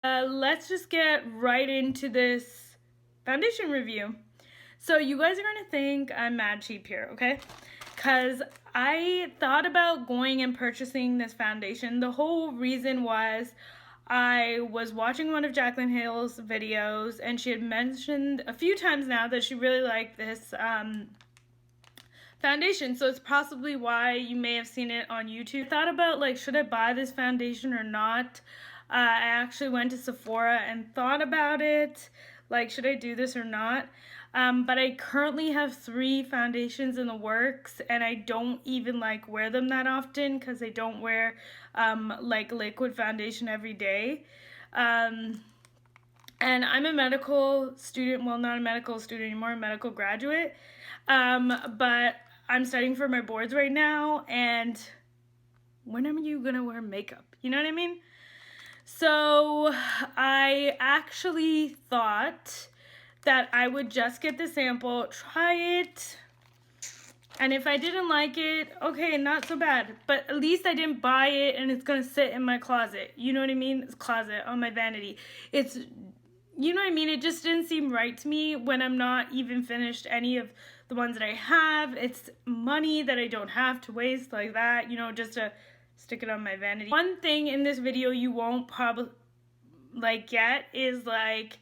Let's just get right into this foundation review. So you guys are gonna think I'm mad cheap here, okay? Because I thought about going and purchasing this foundation. The whole reason was I was watching one of Jaclyn Hill's videos, and she had mentioned a few times now that she really liked this foundation, so it's possibly why you may have seen it on YouTube. I thought about, like, should I buy this foundation or not? I actually went to Sephora and thought about it, like, should I do this or not? But I currently have 3 foundations in the works, and I don't even like wear them that often because I don't wear like liquid foundation every day. And I'm a medical student, well, not a medical student anymore, a medical graduate, but I'm studying for my boards right now, and when are you gonna wear makeup? You know what I mean? So I actually thought that I would just get the sample, try it, and if I didn't like it, okay, not so bad. But at least I didn't buy it and it's gonna sit in my closet. You know what I mean? It's closet on my vanity. It's, you know what I mean? It just didn't seem right to me when I'm not even finished any of the ones that I have. It's money that I don't have to waste like that, you know, just to stick it on my vanity. One thing in this video you won't probably like get is like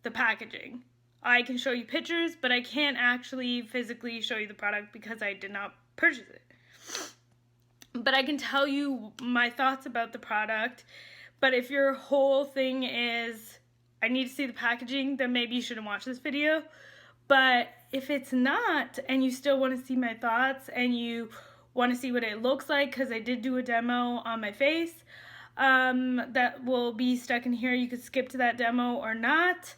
the packaging. I can show you pictures, but I can't actually physically show you the product because I did not purchase it. But I can tell you my thoughts about the product. But if your whole thing is, I need to see the packaging, then maybe you shouldn't watch this video. But if it's not, and you still want to see my thoughts, and you want to see what it looks like, because I did do a demo on my face, that will be stuck in here. You could skip to that demo or not.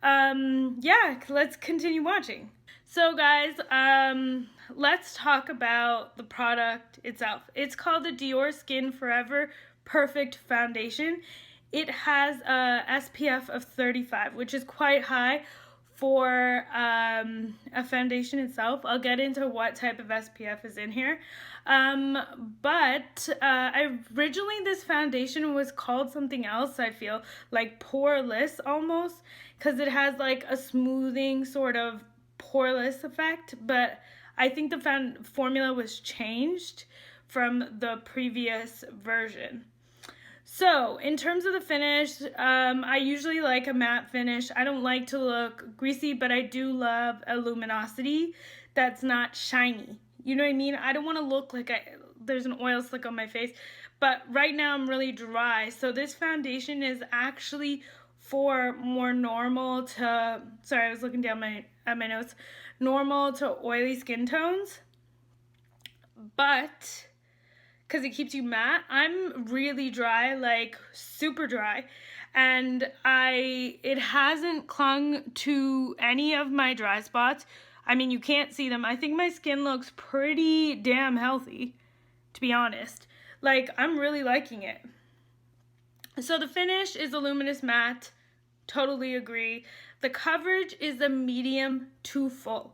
Yeah, let's continue watching. So guys, let's talk about the product itself. It's called the Diorskin Forever Perfect Foundation. It has a SPF of 35, which is quite high for a foundation itself. I'll get into what type of SPF is in here. But originally this foundation was called something else, I feel, like poreless almost, because it has like a smoothing sort of poreless effect, but I think the formula was changed from the previous version. So, in terms of the finish, I usually like a matte finish. I don't like to look greasy, but I do love a luminosity that's not shiny. You know what I mean? I don't want to look like there's an oil slick on my face, but right now I'm really dry. So this foundation is actually for more normal to, sorry, I was looking down at my notes, normal to oily skin tones, but because it keeps you matte. I'm really dry, like super dry, and it hasn't clung to any of my dry spots. I mean, you can't see them. I think my skin looks pretty damn healthy, to be honest. Like, I'm really liking it. So the finish is a luminous matte. Totally agree. The coverage is a medium to full.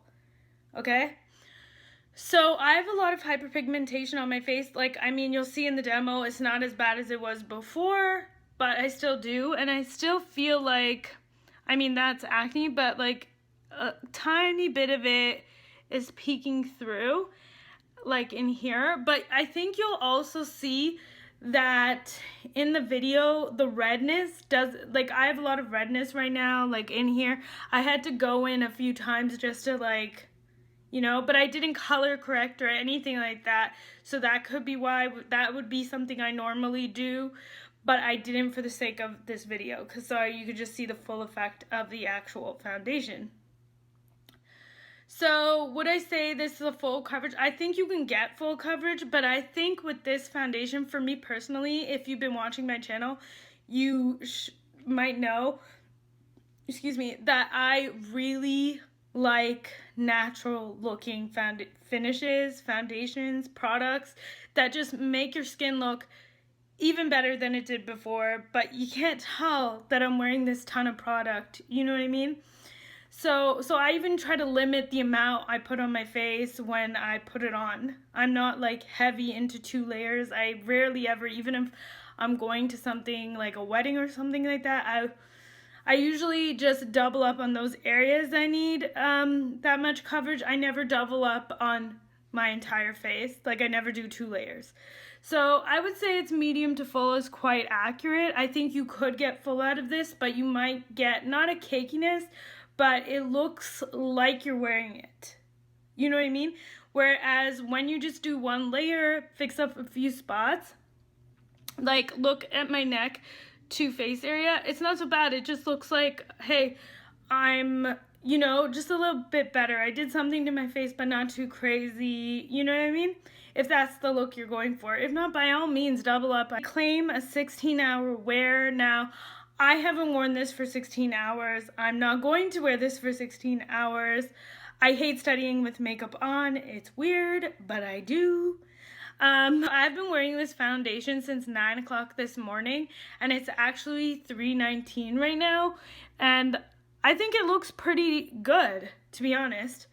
Okay? So I have a lot of hyperpigmentation on my face. Like, I mean, you'll see in the demo, it's not as bad as it was before, but I still do. And I still feel like, I mean, that's acne, but like a tiny bit of it is peeking through, like in here. But I think you'll also see that in the video, the redness does, like, I have a lot of redness right now, like in here. I had to go in a few times just to, like, you know, but I didn't color correct or anything like that, so that could be why. That would be something I normally do, but I didn't for the sake of this video, because so you could just see the full effect of the actual foundation. So would I say this is a full coverage? I think you can get full coverage, but I think with this foundation, for me personally, if you've been watching my channel, you might know, excuse me, that I really like natural looking finishes, foundations, products that just make your skin look even better than it did before, but you can't tell that I'm wearing this ton of product, you know what I mean? So I even try to limit the amount I put on my face when I put it on. I'm not like heavy into 2 layers. I rarely ever, even if I'm going to something like a wedding or something like that, I usually just double up on those areas I need that much coverage. I never double up on my entire face. Like, I never do 2 layers. So I would say it's medium to full is quite accurate. I think you could get full out of this, but you might get not a cakiness, but it looks like you're wearing it. You know what I mean? Whereas when you just do 1 layer, fix up a few spots, like look at my neck to face area, it's not so bad. It just looks like, hey, I'm, you know, just a little bit better. I did something to my face, but not too crazy. You know what I mean? If that's the look you're going for. If not, by all means, double up. I claim a 16-hour wear. Now, I haven't worn this for 16 hours. I'm not going to wear this for 16 hours. I hate studying with makeup on. It's weird, but I do. I've been wearing this foundation since 9 o'clock this morning, and it's actually 3:19 right now, and I think it looks pretty good, to be honest.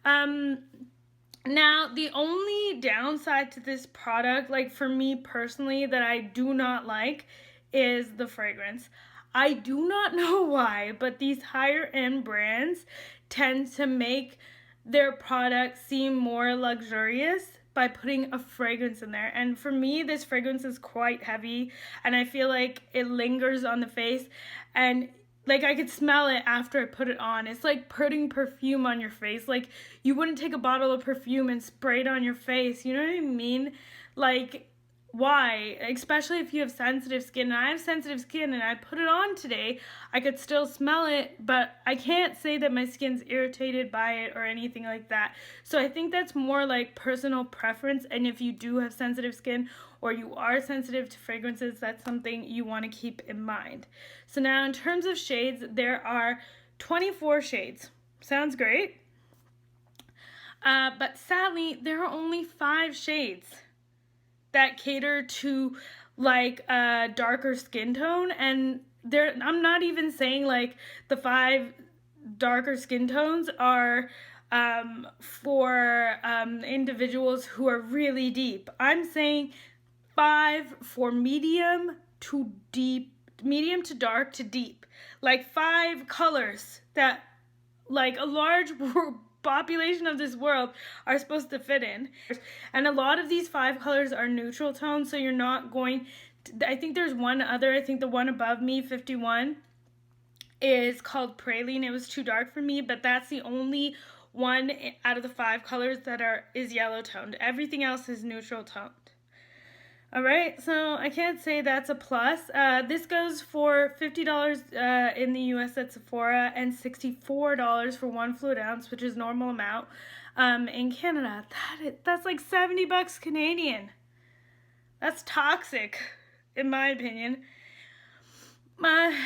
Now, the only downside to this product, like for me personally, that I do not like is the fragrance. I do not know why, but these higher end brands tend to make their products seem more luxurious by putting a fragrance in there. And for me, this fragrance is quite heavy, and I feel like it lingers on the face, and like I could smell it after I put it on. It's like putting perfume on your face. Like, you wouldn't take a bottle of perfume and spray it on your face. You know what I mean? Like, why? Especially if you have sensitive skin. And I have sensitive skin, and I put it on today. I could still smell it, but I can't say that my skin's irritated by it or anything like that. So I think that's more like personal preference, and if you do have sensitive skin or you are sensitive to fragrances, that's something you want to keep in mind. So now, in terms of shades, there are 24 shades. Sounds great. But sadly, there are only 5 shades that cater to like a darker skin tone, and I'm not even saying like the 5 darker skin tones are for individuals who are really deep. I'm saying 5 for medium to dark to deep, like 5 colors that like a large population of this world are supposed to fit in. And a lot of these 5 colors are neutral tones, so you're not going to, I think there's one other, I think the one above me, 51, is called Praline. It was too dark for me, but that's the only one out of the 5 colors that is yellow toned. Everything else is neutral toned. All right, so I can't say that's a plus. This goes for $50 in the US at Sephora and $64 for 1 fluid ounce, which is normal amount. In Canada, that's like 70 bucks Canadian. That's toxic, in my opinion.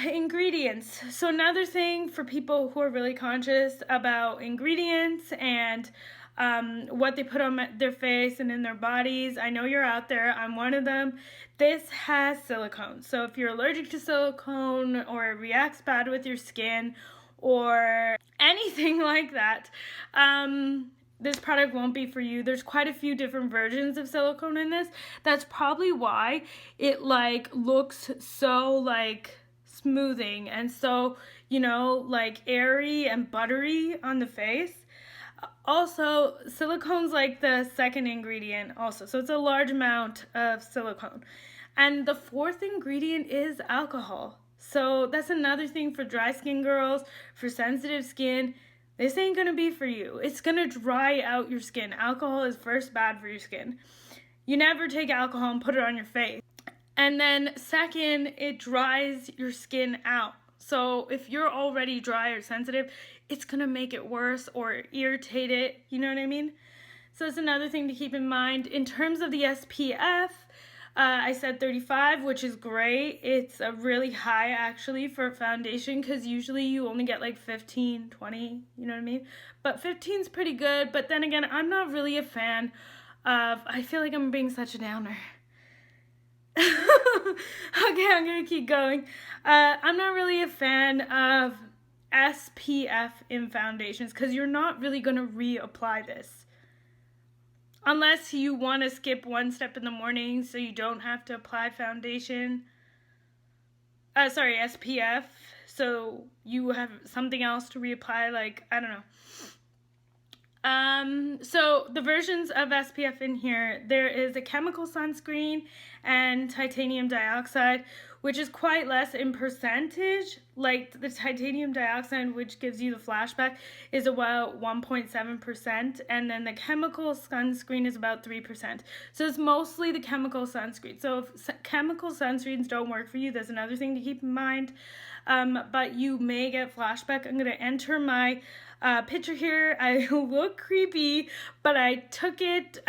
Ingredients. So another thing for people who are really conscious about ingredients and what they put on their face and in their bodies. I know you're out there. I'm one of them. This has silicone. So if you're allergic to silicone or it reacts bad with your skin or anything like that, this product won't be for you. There's quite a few different versions of silicone in this. That's probably why it like looks so like smoothing and so, you know, like airy and buttery on the face. Also, silicone's like the second ingredient also, so it's a large amount of silicone. And the 4th ingredient is alcohol. So that's another thing for dry skin girls, for sensitive skin. This ain't gonna be for you. It's gonna dry out your skin. Alcohol is first bad for your skin. You never take alcohol and put it on your face. And then second, it dries your skin out. So if you're already dry or sensitive, it's gonna make it worse or irritate it, you know what I mean? So it's another thing to keep in mind. In terms of the SPF, I said 35, which is great. It's a really high actually for foundation, because usually you only get like 15, 20, you know what I mean? But 15 is pretty good, but then again, I'm not really a fan of, I feel like I'm being such a downer. Okay, I'm gonna keep going. I'm not really a fan of SPF in foundations because you're not really gonna reapply this. unless you want to skip one step in the morning so you don't have to apply foundation. SPF, so you have something else to reapply, like, I don't know. So the versions of SPF in here, there is a chemical sunscreen and titanium dioxide, which is quite less in percentage. Like the titanium dioxide, which gives you the flashback, is about 1.7%, and then the chemical sunscreen is about 3%. So it's mostly the chemical sunscreen. So if chemical sunscreens don't work for you, that's another thing to keep in mind. But you may get flashback. I'm going to enter my picture here. I look creepy, but I took it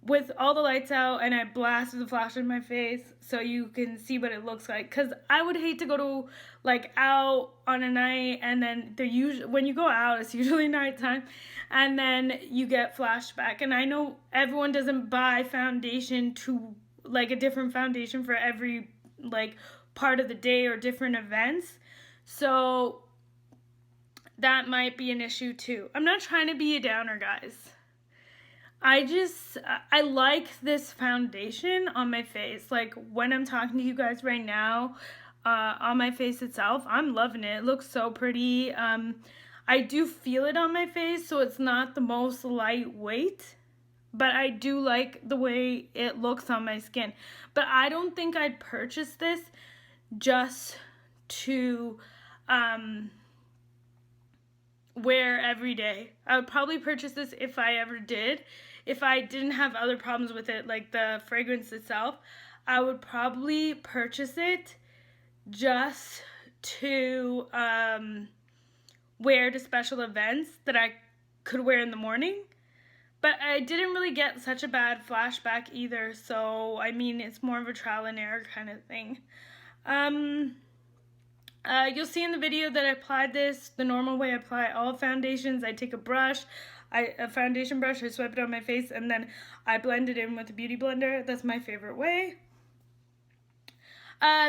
with all the lights out and I blasted the flash in my face so you can see what it looks like, because I would hate to go to like out on a night and then when you go out it's usually nighttime and then you get flashback. And I know everyone doesn't buy foundation to like a different foundation for every like part of the day or different events, so that might be an issue too. I'm not trying to be a downer, guys. I like this foundation on my face. Like when I'm talking to you guys right now, on my face itself, I'm loving it. It looks so pretty. I do feel it on my face, so it's not the most lightweight, but I do like the way it looks on my skin. But I don't think I'd purchase this just to wear every day. I would probably purchase this if I ever did. If I didn't have other problems with it, like the fragrance itself, I would probably purchase it just to wear to special events that I could wear in the morning. But I didn't really get such a bad flashback either, so I mean, it's more of a trial and error kind of thing. You'll see in the video that I applied this the normal way I apply all foundations. I take a brush, a foundation brush, I swipe it on my face, and then I blend it in with a beauty blender. That's my favorite way.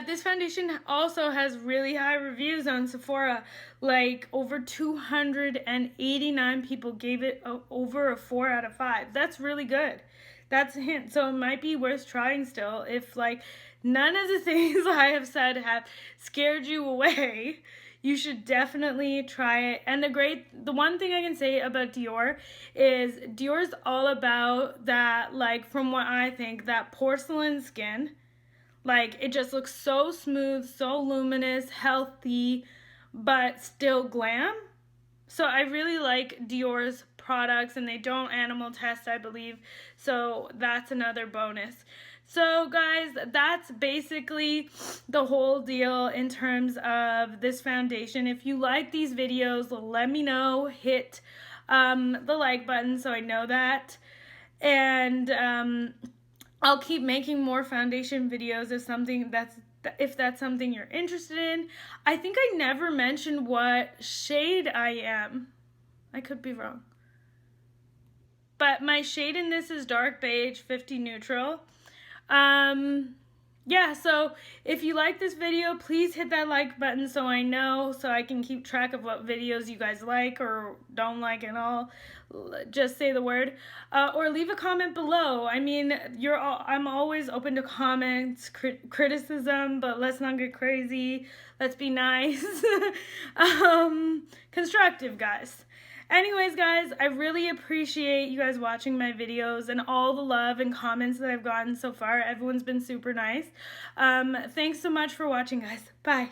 This foundation also has really high reviews on Sephora. Like over 289 people gave it over a 4 out of 5. That's really good. That's a hint. So it might be worth trying still if like none of the things I have said have scared you away. You should definitely try it. And the one thing I can say about Dior is Dior's all about that, like from what I think, that porcelain skin. Like it just looks so smooth, so luminous, healthy, but still glam. So I really like Dior's products, and they don't animal test, I believe. So that's another bonus. So guys, that's basically the whole deal in terms of this foundation. If you like these videos, let me know. Hit the like button so I know that. And I'll keep making more foundation videos if that's something you're interested in. I think I never mentioned what shade I am. I could be wrong. But my shade in this is dark beige, 50 neutral. Yeah, so if you like this video, please hit that like button so I know, so I can keep track of what videos you guys like or don't like and all. Just say the word. Or leave a comment below. I mean, I'm always open to comments, criticism, but let's not get crazy. Let's be nice. Constructive, guys. Anyways, guys, I really appreciate you guys watching my videos and all the love and comments that I've gotten so far. Everyone's been super nice. Thanks so much for watching, guys. Bye.